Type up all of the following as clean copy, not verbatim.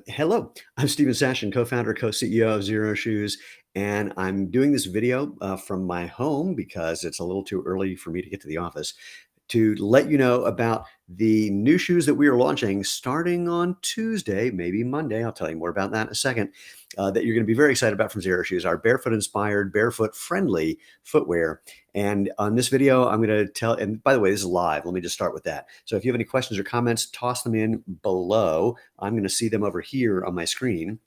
Hello, I'm Stephen Sashin, co-founder, co-CEO of Xero Shoes, and I'm doing this video from my home because it's a little too early for me to get to the office to let you know about the new shoes that we are launching starting on Tuesday, maybe Monday. I'll tell you more about that in a second. That you're going to be very excited about from Xero Shoes, our barefoot-inspired, barefoot-friendly footwear. And on this video, I'm going to tell, and by the way, this is live. Let me just start with that. So if you have any questions or comments, toss them in below. I'm going to see them over here on my screen.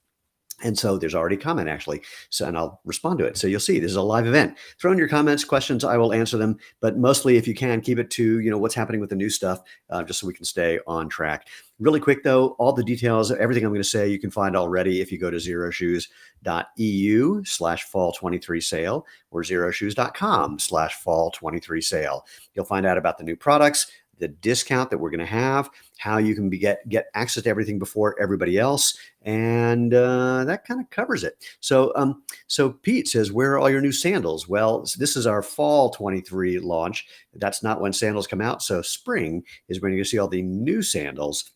And so there's already a comment actually. So, and I'll respond to it. So you'll see this is a live event. Throw in your comments, questions, I will answer them. But mostly if you can, keep it to, what's happening with the new stuff, just so we can stay on track. Really quick though, all the details, everything I'm going to say, you can find already if you go to Xeroshoes.eu/fall23 sale or Xeroshoes.com/fall23 sale. You'll find out about the new products, the discount that we're going to have, how you can get access to everything before everybody else, and that kind of covers it. So Pete says, where are all your new sandals? Well, this is our fall 23 launch. That's not when sandals come out. So spring is when you're going to see all the new sandals.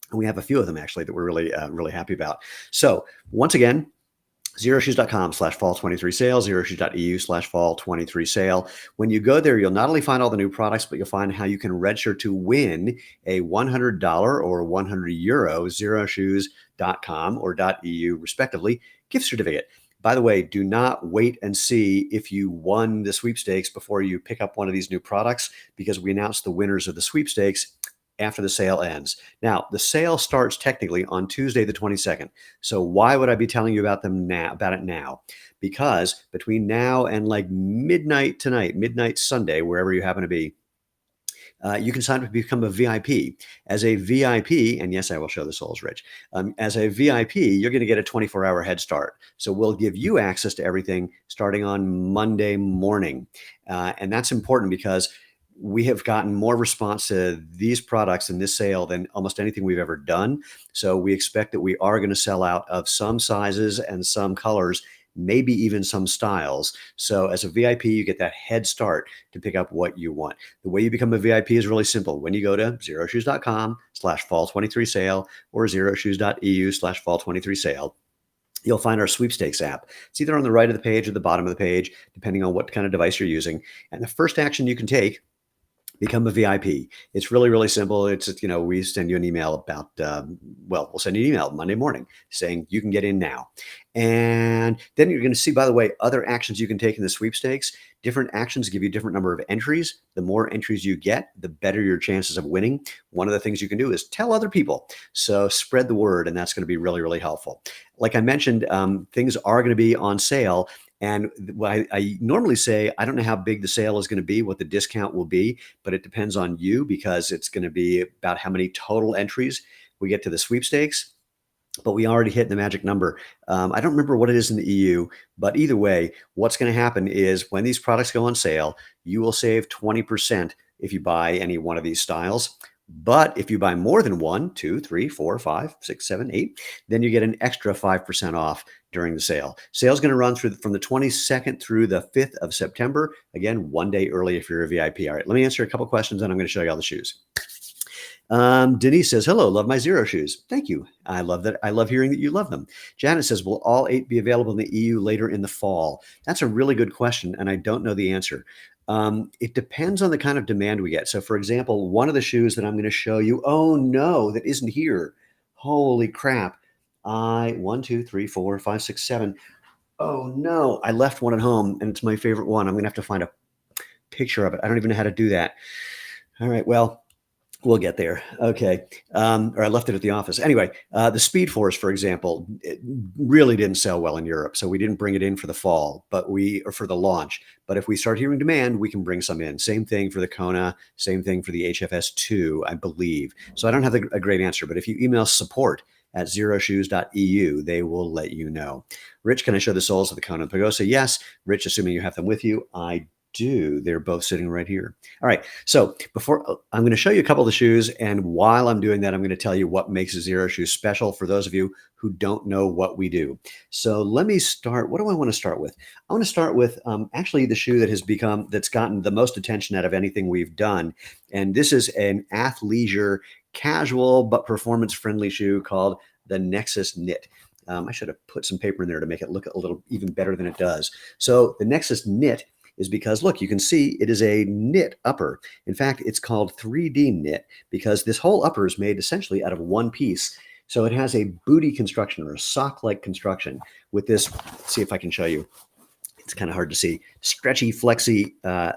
And we have a few of them actually that we're really happy about. So once again, Xeroshoes.com/fall23 sale, Xeroshoes.eu/fall23 sale. When you go there, you'll not only find all the new products, but you'll find how you can register to win a $100 or €100 Xeroshoes.com or .eu respectively gift certificate. By the way, do not wait and see if you won the sweepstakes before you pick up one of these new products, because we announced the winners of the sweepstakes after the sale ends. Now, the sale starts technically on Tuesday, the 22nd. So why would I be telling you about it now? Because between now and like midnight tonight, midnight Sunday, wherever you happen to be, you can sign up to become a VIP. As a VIP, and yes, I will show the soles, Rich. As a VIP, you're going to get a 24-hour head start. So we'll give you access to everything starting on Monday morning. And that's important because we have gotten more response to these products in this sale than almost anything we've ever done. So we expect that we are going to sell out of some sizes and some colors, maybe even some styles. So as a VIP, you get that head start to pick up what you want. The way you become a VIP is really simple. When you go to Xeroshoes.com/fall23 sale or Xeroshoes.eu/fall23 sale, you'll find our sweepstakes app. It's either on the right of the page or the bottom of the page, depending on what kind of device you're using. And the first action you can take, become a VIP. It's really simple. It's, we send you an email about, we'll send you an email Monday morning saying you can get in now. And then you're going to see, by the way, other actions you can take in the sweepstakes. Different actions give you a different number of entries. The more entries you get, the better your chances of winning. One of the things you can do is tell other people. So spread the word, and that's going to be really helpful. Like I mentioned, things are going to be on sale. And I normally say, I don't know how big the sale is going to be, what the discount will be, but it depends on you, because it's going to be about how many total entries we get to the sweepstakes. But we already hit the magic number. I don't remember what it is in the EU, but either way, what's going to happen is when these products go on sale, you will save 20% if you buy any one of these styles. But if you buy more than 1, 2, 3, 4, 5, 6, 7, 8, then you get an extra 5% off during the sale. Sale's going to run from the 22nd through the 5th of September. Again, one day early if you're a VIP. All right, let me answer a couple questions and I'm going to show you all the shoes. Denise says, hello, love my Xero shoes. Thank you. I love that. I love hearing that you love them. Janet says, will all 8 be available in the EU later in the fall? That's a really good question, and I don't know the answer. It depends on the kind of demand we get. So for example, one of the shoes that I'm going to show you, oh no, that isn't here. Holy crap. 1, 2, 3, 4, 5, 6, 7. Oh no, I left one at home and it's my favorite one. I'm going to have to find a picture of it. I don't even know how to do that. All right, well, we'll get there. Okay. Or I left it at the office. Anyway, the Speed Force, for example, it really didn't sell well in Europe. So we didn't bring it in for the fall, or for the launch. But if we start hearing demand, we can bring some in. Same thing for the Kona, same thing for the HFS2, I believe. So I don't have a great answer, but if you email support@Xeroshoes.eu, they will let you know. Rich, can I show the soles of the Kona and Pagosa? Yes. Rich, assuming you have them with you, I do. They're both sitting right here. All right. So I'm going to show you a couple of the shoes. And while I'm doing that, I'm going to tell you what makes a Xero shoe special for those of you who don't know what we do. So let me start. What do I want to start with? I want to start with actually the shoe that's gotten the most attention out of anything we've done. And this is an athleisure, casual, but performance friendly shoe called the Nexus knit. I should have put some paper in there to make it look a little even better than it does. So the Nexus knit is because, look, you can see it is a knit upper. In fact, it's called 3D knit because this whole upper is made essentially out of one piece. So it has a booty construction or a sock-like construction with this. Let's see if I can show you. It's kind of hard to see. Stretchy, flexy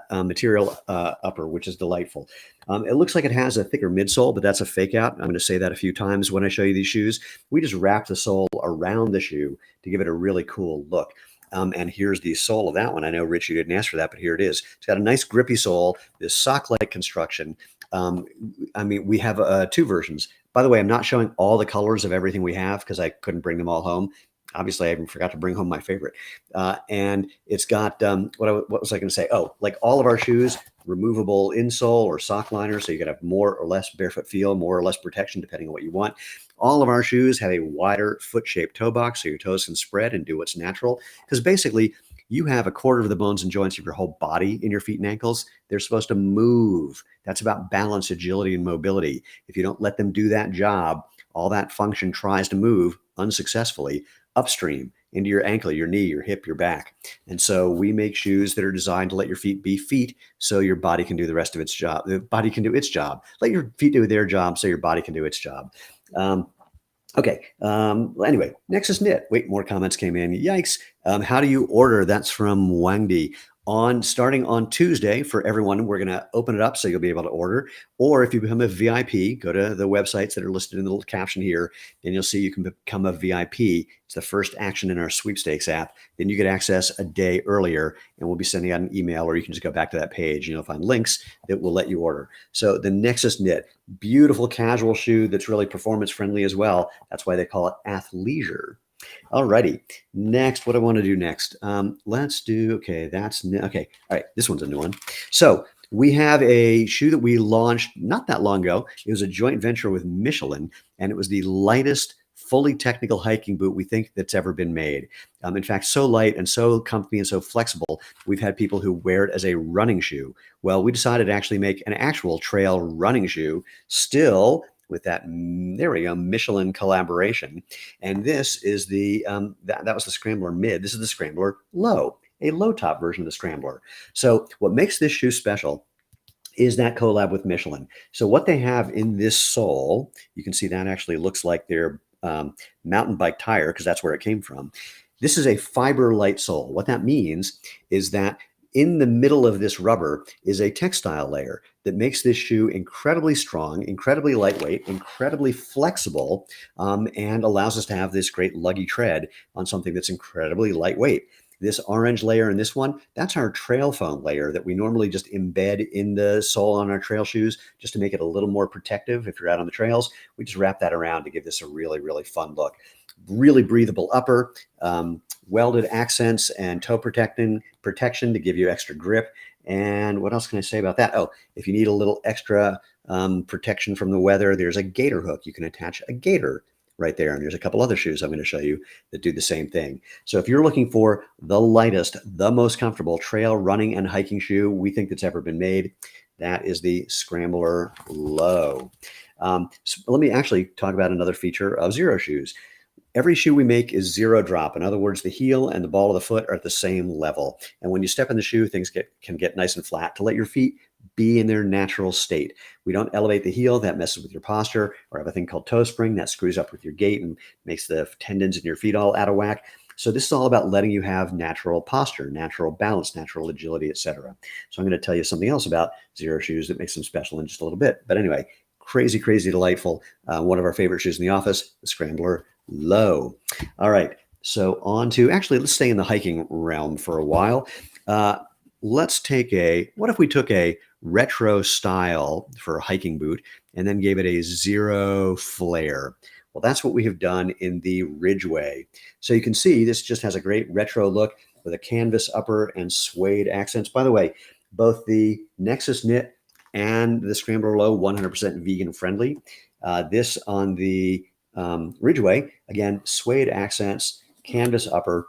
material upper, which is delightful. It looks like it has a thicker midsole, but that's a fake out. I'm going to say that a few times when I show you these shoes. We just wrap the sole around the shoe to give it a really cool look. And here's the sole of that one. I know, Rich, you didn't ask for that, but here it is. It's got a nice grippy sole, this sock-like construction. I mean, we have 2 versions. By the way, I'm not showing all the colors of everything we have because I couldn't bring them all home. Obviously, I even forgot to bring home my favorite. And it's got, what was I going to say? Oh, like all of our shoes, removable insole or sock liner, so you can have more or less barefoot feel, more or less protection, depending on what you want. All of our shoes have a wider foot-shaped toe box, so your toes can spread and do what's natural. Because basically, you have a quarter of the bones and joints of your whole body in your feet and ankles. They're supposed to move. That's about balance, agility, and mobility. If you don't let them do that job, all that function tries to move unsuccessfully upstream into your ankle, your knee, your hip, your back. And so we make shoes that are designed to let your feet be feet so your body can do the rest of its job. The body can do its job. Let your feet do their job so your body can do its job. Okay. Anyway, Nexus knit. Wait, more comments came in. Yikes. How do you order? That's from Wangdi. Starting on Tuesday for everyone, we're going to open it up so you'll be able to order. Or if you become a VIP, go to the websites that are listed in the little caption here, and you'll see you can become a VIP. It's the first action in our Sweepstakes app. Then you get access a day earlier, and we'll be sending out an email, or you can just go back to that page and you'll find links that will let you order. So the Nexus knit, beautiful casual shoe that's really performance friendly as well. That's why they call it athleisure. All righty. Next, what I want to do next? Let's do, okay, okay. All right, this one's a new one. So we have a shoe that we launched not that long ago. It was a joint venture with Michelin, and it was the lightest fully technical hiking boot we think that's ever been made. In fact, so light and so comfy and so flexible, we've had people who wear it as a running shoe. Well, we decided to actually make an actual trail running shoe, still with that, there we go, Michelin collaboration. And this is the, that was the Scrambler mid. This is the Scrambler low, a low top version of the Scrambler. So what makes this shoe special is that collab with Michelin. So what they have in this sole, you can see that actually looks like their mountain bike tire, because that's where it came from. This is a fiber light sole. What that means is that in the middle of this rubber is a textile layer that makes this shoe incredibly strong, incredibly lightweight, incredibly flexible, and allows us to have this great luggy tread on something that's incredibly lightweight. This orange layer in this one, that's our trail foam layer that we normally just embed in the sole on our trail shoes just to make it a little more protective if you're out on the trails. We just wrap that around to give this a really, really fun look. Really breathable upper, welded accents and toe protection to give you extra grip. And what else can I say about that? Oh, if you need a little extra protection from the weather, there's a gator hook. You can attach a gator right there. And there's a couple other shoes I'm going to show you that do the same thing. So if you're looking for the lightest, the most comfortable trail running and hiking shoe we think that's ever been made, that is the Scrambler Low. So let me actually talk about another feature of Xero shoes. Every shoe we make is zero drop. In other words, the heel and the ball of the foot are at the same level. And when you step in the shoe, things can get nice and flat to let your feet be in their natural state. We don't elevate the heel. That messes with your posture. Or have a thing called toe spring that screws up with your gait and makes the tendons in your feet all out of whack. So this is all about letting you have natural posture, natural balance, natural agility, etc. So I'm going to tell you something else about Xero shoes that makes them special in just a little bit. But anyway, crazy, crazy delightful. One of our favorite shoes in the office, the Scrambler Low. All right. So on to, actually, let's stay in the hiking realm for a while. Let's take what if we took a retro style for a hiking boot and then gave it a Xero flare? Well, that's what we have done in the Ridgeway. So you can see this just has a great retro look with a canvas upper and suede accents. By the way, both the Nexus knit and the Scrambler Low, 100% vegan friendly. This on the Ridgeway, again, suede accents, canvas upper,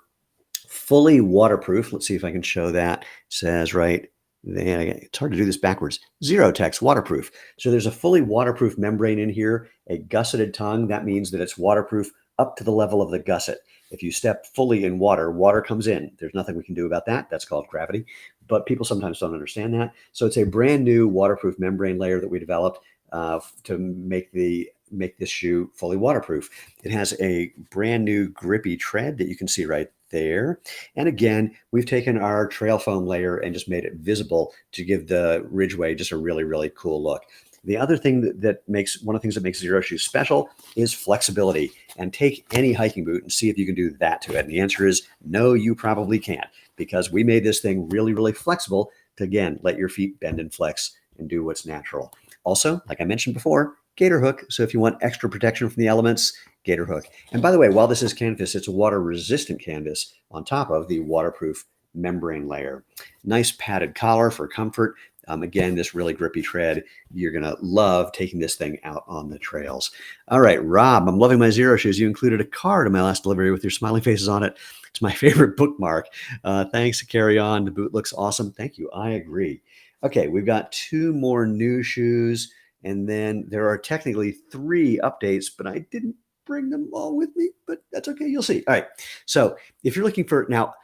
fully waterproof. Let's see if I can show that. It says right It's hard to do this backwards. Xerotex waterproof. So there's a fully waterproof membrane in here, a gusseted tongue. That means that it's waterproof up to the level of the gusset. If you step fully in water, water comes in. There's nothing we can do about that. That's called gravity. But people sometimes don't understand that. So it's a brand new waterproof membrane layer that we developed to make this shoe fully waterproof. It has a brand new grippy tread that you can see right there. And again, we've taken our trail foam layer and just made it visible to give the Ridgeway just a really, really cool look. The other thing that makes one of the things that makes Xero shoes special is flexibility. And take any hiking boot and see if you can do that to it. And the answer is no, you probably can't, because we made this thing really, really flexible to, again, let your feet bend and flex and do what's natural. Also, like I mentioned before, gator hook. So if you want extra protection from the elements, gator hook. And by the way, while this is canvas, it's a water resistant canvas on top of the waterproof membrane layer. Nice padded collar for comfort. Again, this really grippy tread. You're going to love taking this thing out on the trails. All right, Rob, I'm loving my Xero shoes. You included a card in my last delivery with your smiling faces on it. It's my favorite bookmark. Thanks, carry on. The boot looks awesome. Thank you. I agree. Okay, we've got 2 more new shoes, and then there are technically 3 updates, but I didn't bring them all with me, but that's okay. You'll see. All right. So if you're looking for, now,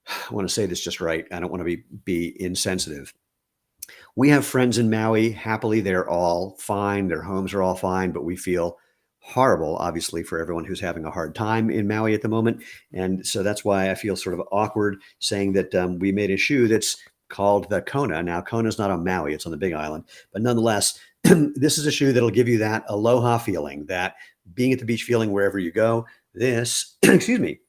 I want to say this just right. I don't want to be insensitive. We have friends in Maui. Happily, they're all fine. Their homes are all fine, but we feel horrible, obviously, for everyone who's having a hard time in Maui at the moment. And so that's why I feel sort of awkward saying that we made a shoe that's called the Kona. Now, Kona's not on Maui. It's on the Big Island. But nonetheless, this is a shoe that'll give you that aloha feeling, that being at the beach feeling wherever you go. This, excuse me,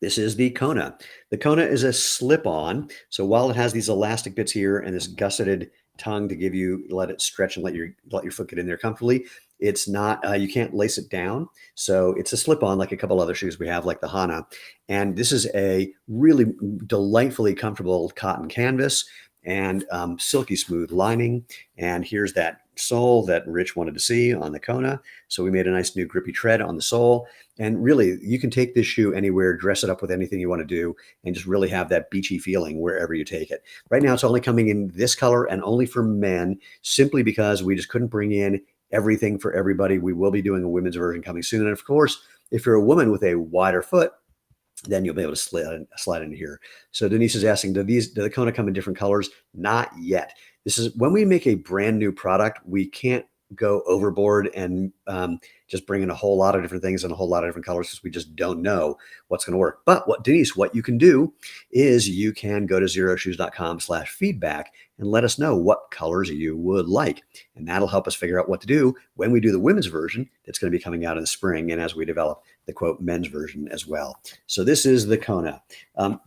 this is the Kona. The Kona is a slip-on. So while it has these elastic bits here and this gusseted tongue to give you, let it stretch and let your foot get in there comfortably, it's not, you can't lace it down. So it's a slip-on like a couple other shoes we have, like the Hana. And this is a really delightfully comfortable cotton canvas and silky smooth lining. And here's that sole that Rich wanted to see on the Kona. So we made a nice new grippy tread on the sole. And really, you can take this shoe anywhere, dress it up with anything you want to do, and just really have that beachy feeling wherever you take it. Right now, it's only coming in this color and only for men, simply because we just couldn't bring in everything for everybody. We will be doing a women's version coming soon. And of course, if you're a woman with a wider foot, then you'll be able to slide into here. So Denise is asking, do the Kona come in different colors? Not yet. This is when we make a brand new product, we can't go overboard and just bring in a whole lot of different things and a whole lot of different colors, because we just don't know what's going to work. But Denise, what you can do is you can go to Xeroshoes.com/feedback and let us know what colors you would like. And that'll help us figure out what to do when we do the women's version that's going to be coming out in the spring, and as we develop the quote men's version as well. So this is the Kona.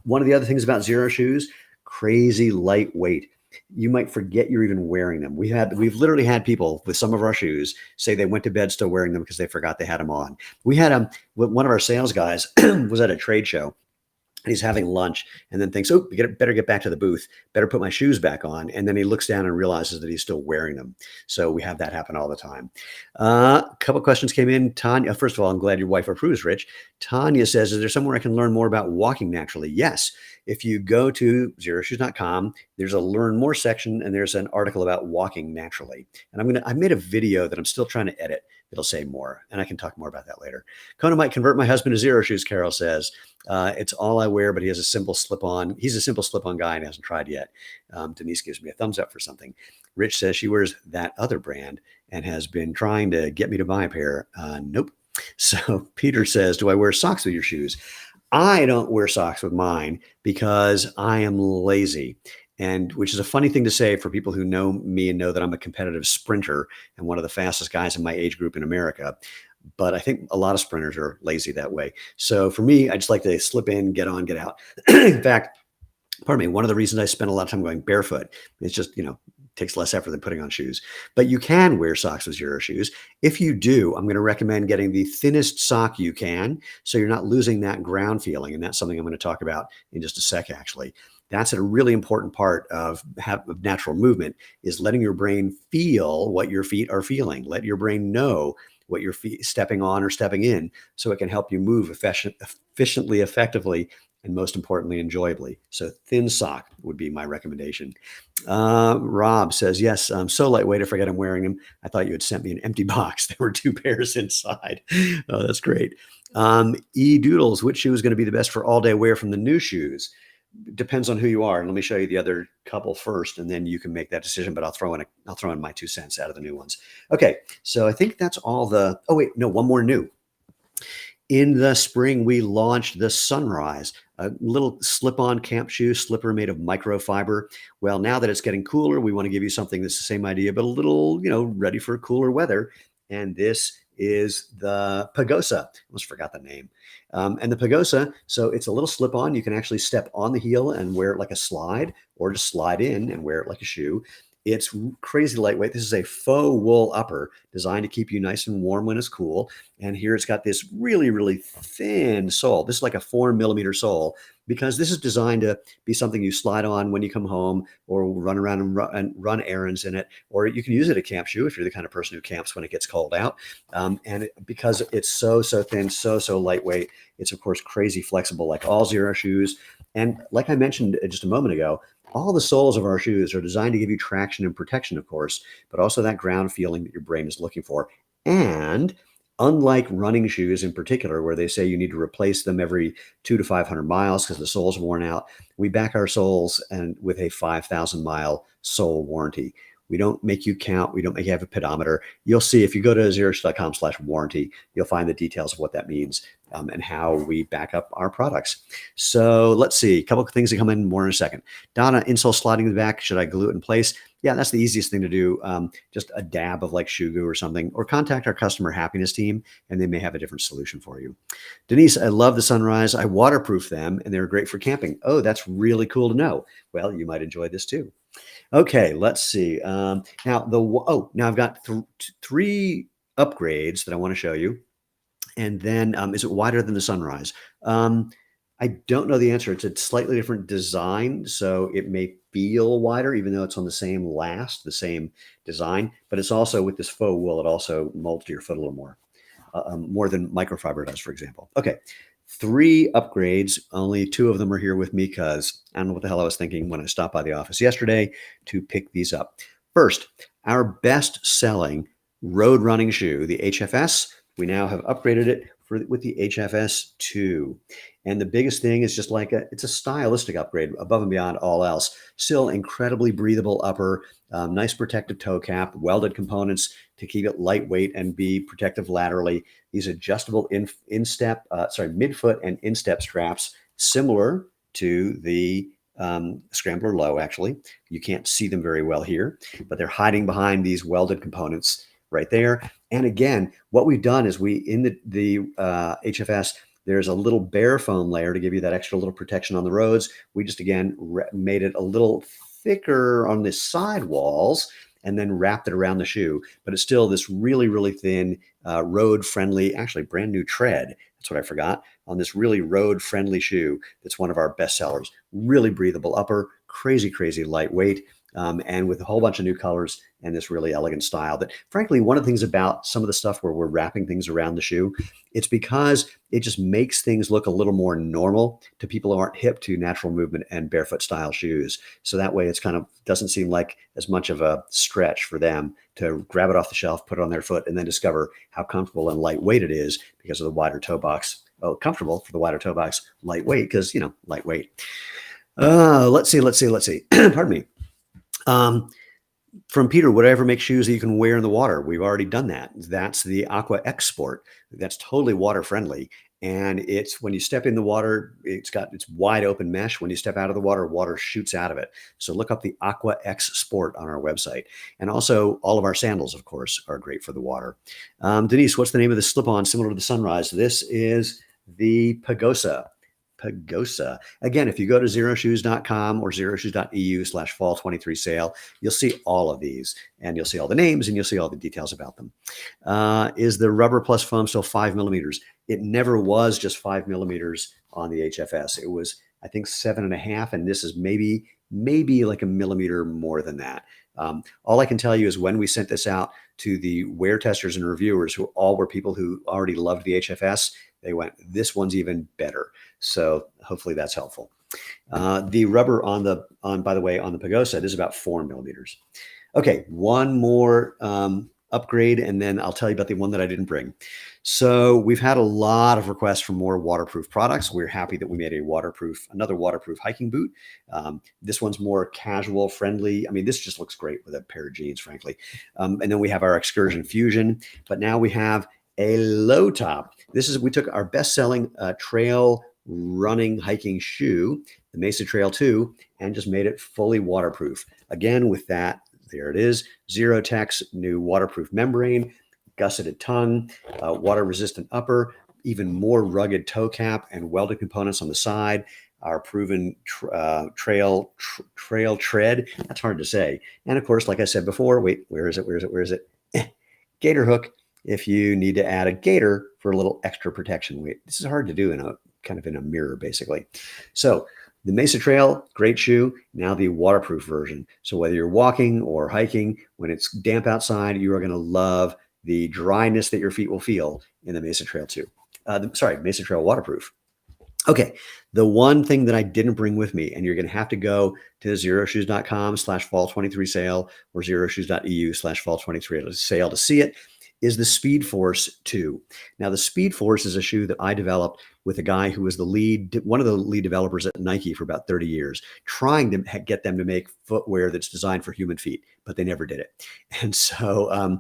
One of the other things about Xero shoes, crazy lightweight. You might forget you're even wearing them. We've literally had people with some of our shoes say they went to bed still wearing them because they forgot they had them on. We had one of our sales guys was at a trade show. He's having lunch and then thinks, oh, better get back to the booth, better put my shoes back on. And then he looks down and realizes that he's still wearing them. So we have that happen all the time. A couple questions came in. Tanya, first of all, I'm glad your wife approves, Rich. Tanya says, is there somewhere I can learn more about walking naturally? Yes. If you go to Xeroshoes.com, there's a learn more section and there's an article about walking naturally. And I made a video that I'm still trying to edit. It'll say more, and I can talk more about that later. Kona might convert my husband to Xero shoes, Carol says. It's all I wear, but he has a simple slip-on. He's a simple slip-on guy and hasn't tried yet. Denise gives me a thumbs up for something. Rich says she wears that other brand and has been trying to get me to buy a pair. Nope. So Peter says, do I wear socks with your shoes? I don't wear socks with mine because I am lazy. And which is a funny thing to say for people who know me and know that I'm a competitive sprinter and one of the fastest guys in my age group in America. But I think a lot of sprinters are lazy that way. So for me, I just like to slip in, get on, get out. In fact, pardon me, one of the reasons I spend a lot of time going barefoot, it's just, takes less effort than putting on shoes. But you can wear socks with Xero shoes. If you do, I'm going to recommend getting the thinnest sock you can, so you're not losing that ground feeling. And that's something I'm going to talk about in just a sec, actually. That's a really important part of natural movement, is letting your brain feel what your feet are feeling. Let your brain know what your feet stepping on or stepping in, so it can help you move efficiently, effectively, and most importantly, enjoyably. So thin sock would be my recommendation. Rob says, yes, I'm so lightweight, I forget I'm wearing them. I thought you had sent me an empty box. There were 2 pairs inside. Oh, that's great. Doodles, which shoe is going to be the best for all day wear from the new shoes? Depends on who you are. And let me show you the other couple first, and then you can make that decision. But I'll throw in my 2 cents out of the new ones. Okay, so I think that's all the. Oh wait, no, one more new. In the spring, we launched the Sunrise, a little slip-on camp shoe slipper made of microfiber. Well, now that it's getting cooler, we want to give you something that's the same idea, but a little, ready for cooler weather. And this is the Pagosa. I almost forgot the name. And the Pagosa, so it's a little slip-on. You can actually step on the heel and wear it like a slide, or just slide in and wear it like a shoe. It's crazy lightweight. This is a faux wool upper designed to keep you nice and warm when it's cool. And here it's got this really, really thin sole. This is like a 4 millimeter sole, because this is designed to be something you slide on when you come home, or run around and run errands in it. Or you can use it as a camp shoe if you're the kind of person who camps when it gets cold out. Because it's so thin, so lightweight, it's of course crazy flexible, like all Xero shoes. And like I mentioned just a moment ago, all the soles of our shoes are designed to give you traction and protection, of course, but also that ground feeling that your brain is looking for. And unlike running shoes in particular, where they say you need to replace them every 200 to 500 miles because the sole's worn out, we back our soles and with a 5,000-mile sole warranty. We don't make you count. We don't make you have a pedometer. You'll see if you go to Xeroshoes.com/warranty, you'll find the details of what that means, and how we back up our products. So let's see, a couple of things that come in more in a second. Donna, insole sliding in the back, should I glue it in place? Yeah, that's the easiest thing to do. Just a dab of like shoe glue or something, or contact our customer happiness team and they may have a different solution for you. Denise, I love the Sunrise. I waterproof them and they're great for camping. Oh, that's really cool to know. Well, you might enjoy this too. Okay, let's see. Now I've got 3 upgrades that I want to show you. And then is it wider than the Sunrise? I don't know the answer. It's a slightly different design, so it may feel wider, even though it's on the same design. But it's also with this faux wool, it also molds to your foot a little more than microfiber does, for example. Okay, 3 upgrades. Only 2 of them are here with me because I don't know what the hell I was thinking when I stopped by the office yesterday to pick these up. First, our best-selling road running shoe, the HFS. We now have upgraded it with the HFS 2. And the biggest thing is just it's a stylistic upgrade above and beyond all else. Still incredibly breathable upper, nice protective toe cap, welded components to keep it lightweight and be protective laterally. These adjustable midfoot and instep straps, similar to the Scrambler Low, actually. You can't see them very well here, but they're hiding behind these welded components right there. And again, what we've done is in the HFS, there's a little bare foam layer to give you that extra little protection on the roads. We just, again, made it a little thicker on the side walls and then wrapped it around the shoe. But it's still this really, really thin, road-friendly, actually brand new tread. That's what I forgot. On this really road-friendly shoe that's one of our best sellers. Really breathable upper, crazy lightweight. And with a whole bunch of new colors and this really elegant style that, frankly, one of the things about some of the stuff where we're wrapping things around the shoe, it's because it just makes things look a little more normal to people who aren't hip to natural movement and barefoot style shoes. So that way it's doesn't seem like as much of a stretch for them to grab it off the shelf, put it on their foot, and then discover how comfortable and lightweight it is because of the wider toe box. Oh, comfortable for the wider toe box, lightweight because, lightweight. Let's see. Pardon me. From Peter, would I ever make shoes that you can wear in the water? We've already done that. That's the Aqua X Sport. That's totally water friendly. And it's when you step in the water, it's wide open mesh. When you step out of the water shoots out of it. So look up the Aqua X Sport on our website. And also all of our sandals, of course, are great for the water. Denise, what's the name of the slip-on similar to the Sunrise? This is the Pagosa. Again, if you go to Xeroshoes.com or Xeroshoes.eu/fall23 sale, you'll see all of these and you'll see all the names and you'll see all the details about them. Is the rubber plus foam still 5 millimeters? It never was just 5 millimeters on the HFS. It was, I think, 7.5, and this is maybe like a millimeter more than that. All I can tell you is when we sent this out to the wear testers and reviewers, who all were people who already loved the HFS, They went, this one's even better. So hopefully that's helpful. The rubber by the way, on the Pagosa is about 4 millimeters. Okay, one more upgrade, and then I'll tell you about the one that I didn't bring. So we've had a lot of requests for more waterproof products. We're happy that we made another waterproof hiking boot. This one's more casual friendly. I mean, this just looks great with a pair of jeans, frankly. And then we have our Excursion Fusion, but now we have a low top. We took our best-selling trail running hiking shoe, the Mesa Trail 2, and just made it fully waterproof. Again, with that, there it is, Xerotech's new waterproof membrane, gusseted tongue, water-resistant upper, even more rugged toe cap and welded components on the side, our proven trail tread. That's hard to say. And of course, like I said before, wait, where is it? Gator hook, if you need to add a gator for a little extra protection. Wait, this is hard to do in a mirror, basically. So the Mesa Trail, great shoe. Now the waterproof version. So whether you're walking or hiking, when it's damp outside, you are going to love the dryness that your feet will feel in the Mesa Trail 2. Mesa Trail waterproof. Okay, the one thing that I didn't bring with me, and you're going to have to go to Xeroshoes.com/fall23 sale or Xeroshoes.eu/fall23 sale to see it, is the Speed Force 2. Now, the Speed Force is a shoe that I developed with a guy who was one of the lead developers at Nike for about 30 years, trying to get them to make footwear that's designed for human feet, but they never did it. And so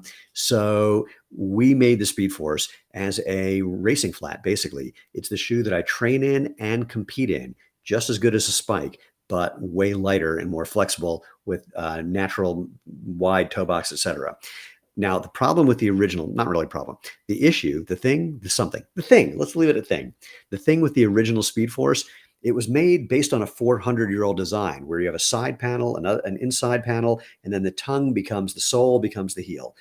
we made the Speed Force as a racing flat, basically. It's the shoe that I train in and compete in, just as good as a Spike, but way lighter and more flexible with natural wide toe box, etc. Now, the problem with the original, not really a problem, the issue, the thing, let's leave it at thing. The thing with the original Speed Force, it was made based on a 400-year-old design where you have a side panel, an inside panel, and then the tongue becomes the sole, becomes the heel.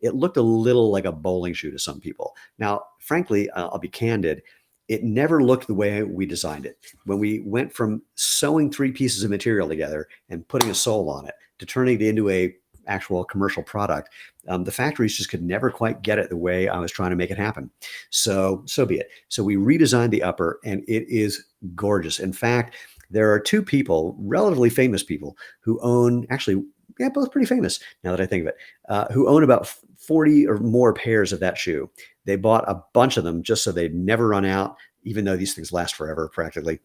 It looked a little like a bowling shoe to some people. Now, frankly, I'll be candid, it never looked the way we designed it. When we went from sewing 3 pieces of material together and putting a sole on it to turning it into a actual commercial product, the factories just could never quite get it the way I was trying to make it happen. So be it. So we redesigned the upper, and it is gorgeous. In fact, there are 2 people, relatively famous people, who own, actually, yeah, both pretty famous now that I think of it, who own about 40 or more pairs of that shoe. They bought a bunch of them just so they'd never run out, even though these things last forever practically.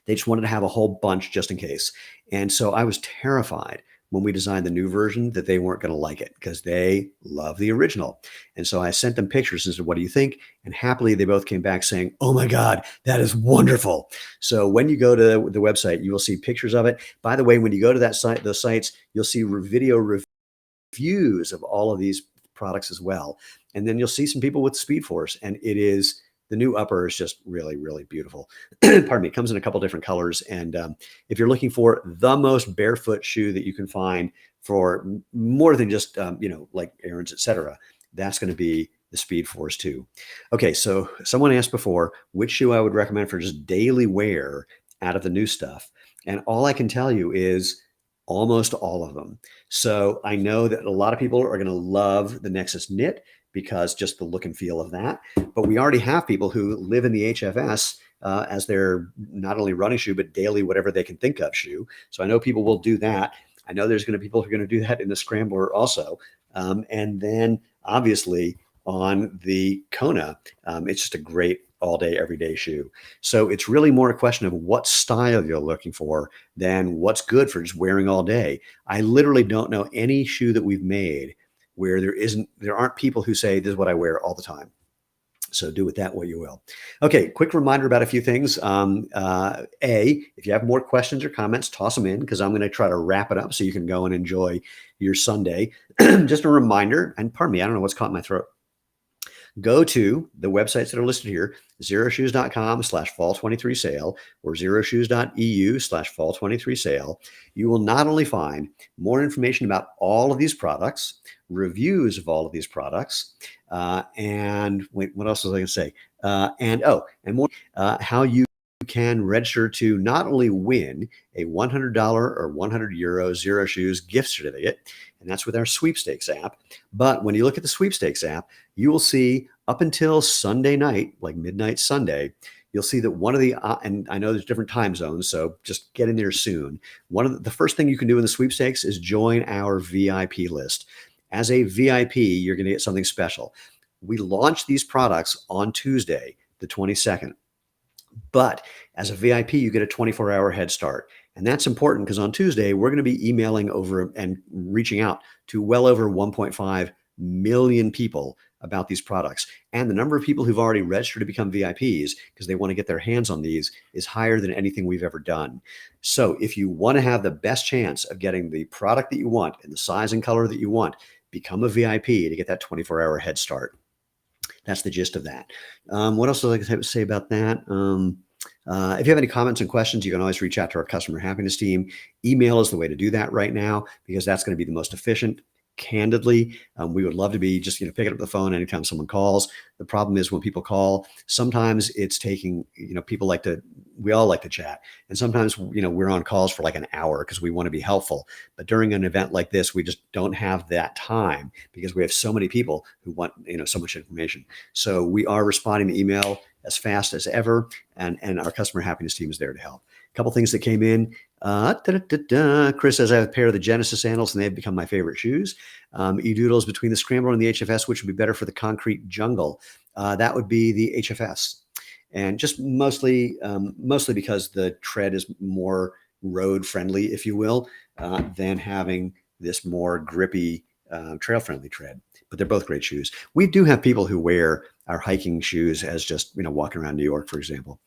They just wanted to have a whole bunch just in case. And so I was terrified when we designed the new version that they weren't going to like it because they love the original. And so I sent them pictures and said, what do you think? And happily, they both came back saying, oh my God, that is wonderful. So when you go to the website, you will see pictures of it. By the way, when you go to that site, those sites, you'll see video reviews of all of these products as well. And then you'll see some people with Speed Force, and the new upper is just really, really beautiful. Pardon me. It comes in a couple different colors. And if you're looking for the most barefoot shoe that you can find for more than just, like errands, etc., that's going to be the Speed Force 2. Okay, so someone asked before which shoe I would recommend for just daily wear out of the new stuff. And all I can tell you is almost all of them. So I know that a lot of people are going to love the Nexus Knit because just the look and feel of that. But we already have people who live in the HFS as their not only running shoe, but daily whatever they can think of shoe. So I know people will do that. I know there's going to be people who are going to do that in the Scrambler also. And then obviously on the Kona, it's just a great all day, everyday shoe. So it's really more a question of what style you're looking for than what's good for just wearing all day. I literally don't know any shoe that we've made where there aren't people who say, this is what I wear all the time. So do with that what you will. Okay, quick reminder about a few things. If you have more questions or comments, toss them in because I'm going to try to wrap it up so you can go and enjoy your Sunday. Just a reminder, and pardon me, I don't know what's caught in my throat. Go to the websites that are listed here, Xeroshoes.com/fall23 sale or Xeroshoes.eu/fall23 sale. You will not only find more information about all of these products, reviews of all of these products, and wait, what else was I going to say? And more, how you can register to not only win a $100 or €100 Xeroshoes gift certificate, and that's with our Sweepstakes app. But when you look at the Sweepstakes app, you will see up until Sunday night, like midnight Sunday, you'll see that one of the, and I know there's different time zones, so just get in there soon. One of the first thing you can do in the sweepstakes is join our VIP list. As a VIP, you're going to get something special. We launched these products on Tuesday, the 22nd. But as a VIP, you get a 24-hour head start. And that's important because on Tuesday, we're going to be emailing over and reaching out to well over 1.5 million people about these products. And the number of people who've already registered to become VIPs because they want to get their hands on these is higher than anything we've ever done. So if you want to have the best chance of getting the product that you want in the size and color that you want, become a VIP to get that 24-hour head start. That's the gist of that. What else would I like to say about that? If you have any comments and questions, you can always reach out to our customer happiness team. Email is the way to do that right now because that's going to be the most efficient. Candidly, we would love to be just picking up the phone anytime someone calls. The problem is when people call, sometimes it's taking, people we all like to chat, and sometimes we're on calls for like an hour because we want to be helpful. But during an event like this, we just don't have that time because we have so many people who want so much information. So we are responding to email as fast as ever, and our customer happiness team is there to help. A couple things that came in. Chris says, I have a pair of the Genesis sandals and they've become my favorite shoes. E-Doodles, between the Scrambler and the HFS, which would be better for the concrete jungle? That would be the HFS. And just mostly because the tread is more road friendly, if you will, than having this more grippy trail friendly tread. But they're both great shoes. We do have people who wear our hiking shoes as just, walking around New York, for example.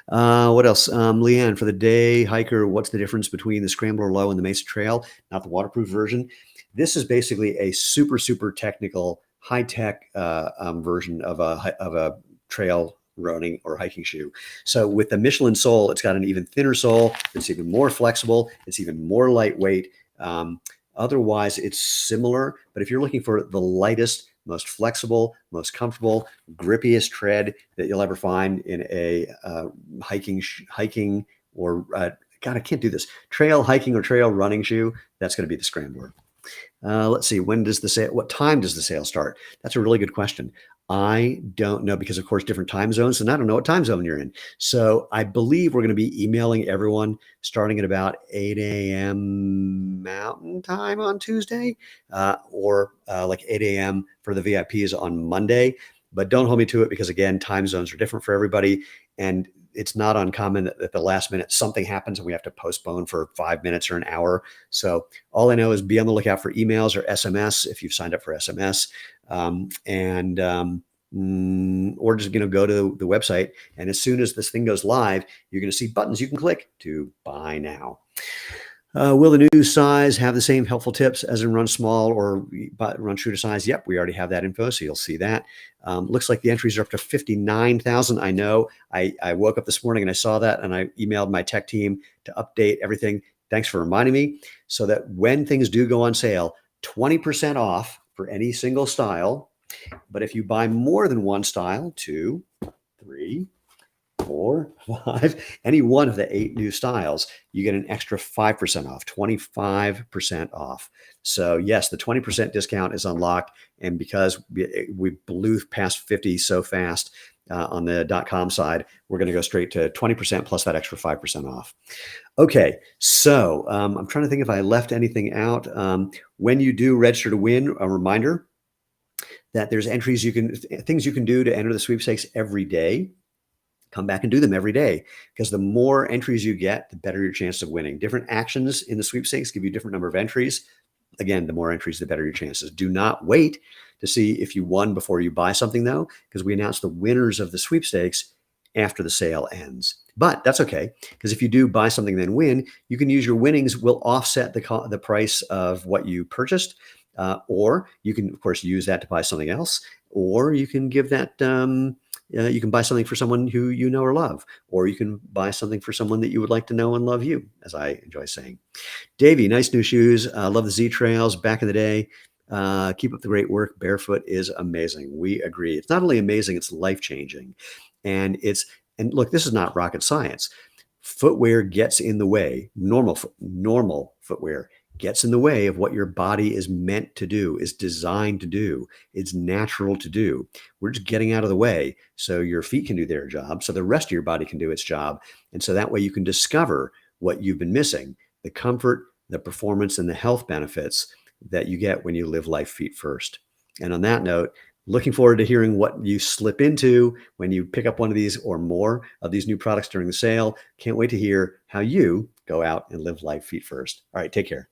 What else? Leanne, for the day hiker, what's the difference between the Scrambler Low and the Mesa Trail? Not the waterproof version. This is basically a super, super technical, high-tech version of a trail running or hiking shoe. So with the Michelin sole, it's got an even thinner sole. It's even more flexible. It's even more lightweight. Otherwise, it's similar. But if you're looking for the lightest, most flexible, most comfortable, grippiest tread that you'll ever find in a hiking or, God, I can't do this, trail hiking or trail running shoe, that's going to be the Scrambler. Let's see, what time does the sale start? That's a really good question. I don't know because, of course, different time zones, and I don't know what time zone you're in. So I believe we're going to be emailing everyone starting at about 8 a.m. Mountain Time on Tuesday, or like 8 a.m. for the VIPs on Monday. But don't hold me to it because, again, time zones are different for everybody. And it's not uncommon that at the last minute something happens and we have to postpone for 5 minutes or an hour. So all I know is be on the lookout for emails or SMS if you've signed up for SMS, or just go to the website. And as soon as this thing goes live, you're going to see buttons you can click to buy now. Will the new size have the same helpful tips as in run small or run true to size? Yep, we already have that info, so you'll see that. Looks like the entries are up to 59,000. I know. I woke up this morning and I saw that, and I emailed my tech team to update everything. Thanks for reminding me, so that when things do go on sale, 20% off for any single style. But if you buy more than one style, 2, 3, 4, 5, any one of the 8 new styles, you get an extra 5% off, 25% off. So yes, the 20% discount is unlocked. And because we blew past 50 so fast on the .com side, we're going to go straight to 20% plus that extra 5% off. Okay, so I'm trying to think if I left anything out. When you do register to win, a reminder that there's things you can do to enter the sweepstakes every day. Come back and do them every day, because the more entries you get, the better your chance of winning. Different actions in the sweepstakes give you a different number of entries. Again, the more entries, the better your chances. Do not wait to see if you won before you buy something, though, because we announce the winners of the sweepstakes after the sale ends. But that's okay, because if you do buy something and then win, you can use your winnings will offset the price of what you purchased, or you can, of course, use that to buy something else, or you can give that you can buy something for someone who you know or love, or you can buy something for someone that you would like to know and love you, as I enjoy saying. Davey, nice new shoes. Love the Z Trails back in the day. Keep up the great work. Barefoot is amazing. We agree. It's not only amazing, it's life-changing. And look, this is not rocket science. Footwear gets in the way. Normal footwear gets in the way of what your body is meant to do, is designed to do, it's natural to do. We're just getting out of the way so your feet can do their job, so the rest of your body can do its job. And so that way you can discover what you've been missing, the comfort, the performance, and the health benefits that you get when you live life feet first. And on that note, looking forward to hearing what you slip into when you pick up one of these or more of these new products during the sale. Can't wait to hear how you go out and live life feet first. All right, take care.